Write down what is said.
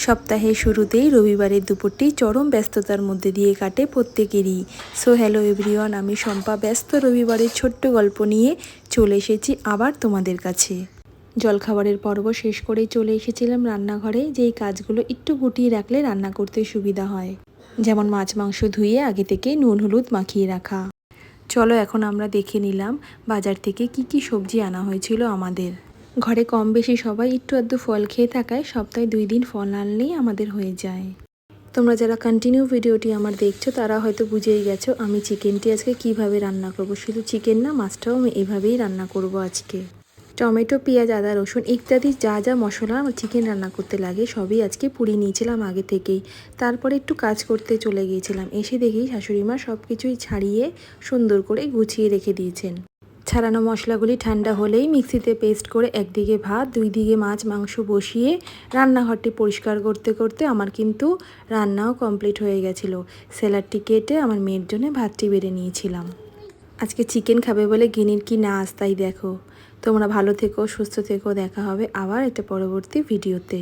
সপ্তাহের শুরুতেই রবিবারের দুপুরটি চরম ব্যস্ততার মধ্যে দিয়ে কাটে প্রত্যেকেরই। সো হ্যালো এভরিওয়ান, আমি শম্পা ব্যস্ত রবিবারের ছোট্ট গল্প নিয়ে চলে এসেছি আবার তোমাদের কাছে। জলখাবারের পর্ব শেষ করেই চলে এসেছিলাম রান্নাঘরে, যেই কাজগুলো একটু গুটিয়ে রাখলে রান্না করতে সুবিধা হয়, যেমন মাছ মাংস ধুয়ে আগে থেকে নুন হলুদ মাখিয়ে রাখা। চলো এখন আমরা দেখে নিলাম বাজার থেকে কি কি সবজি আনা হয়েছিল আমাদের। ঘরে কম বেশি সবাই একটু আধটু ফল খেয়ে থাকায় সপ্তাহে 2 দিন ফল আনলেই আমাদের হয়ে যায়। তোমরা যারা কন্টিনিউ ভিডিওটি আমার দেখছো তারা হয়তো বুঝেই গেছো আমি চিকেনটি আজকে কিভাবে রান্না করব। শুধু চিকেন না, মাছটাও আমি এভাবেই রান্না করব আজকে। টমেটো, পেঁয়াজ, আদা, রসুন ইত্যাদি যা যা মশলা চিকেন রান্না করতে লাগে সবই আজকে পুড়িয়ে নিয়েছিলাম আগে থেকেই। তারপরে একটু কাজ করতে চলে গিয়েছিলাম, এসে দেখি শাশুড়িমা সব কিছুই ছাড়িয়ে সুন্দর করে গুছিয়ে রেখে দিয়েছেন। ছাড়ানো মশলাগুলি ঠান্ডা হলেই মিক্সিতে পেস্ট করে একদিকে ভাত 2 দিকে মাছ মাংস বসিয়ে রান্নাঘরটি পরিষ্কার করতে করতে আমার কিন্তু রান্নাও কমপ্লিট হয়ে গেছিলো। স্যালাডটি কেটে আমার মেয়ের জন্য ভাতটি বেড়ে নিয়েছিলাম। আজকে চিকেন খাবে বলে গিনির কি নাচ, তাই দেখো। তোমরা ভালো থেকো, সুস্থ থেকো, দেখা হবে আবার একটা পরবর্তী ভিডিওতে।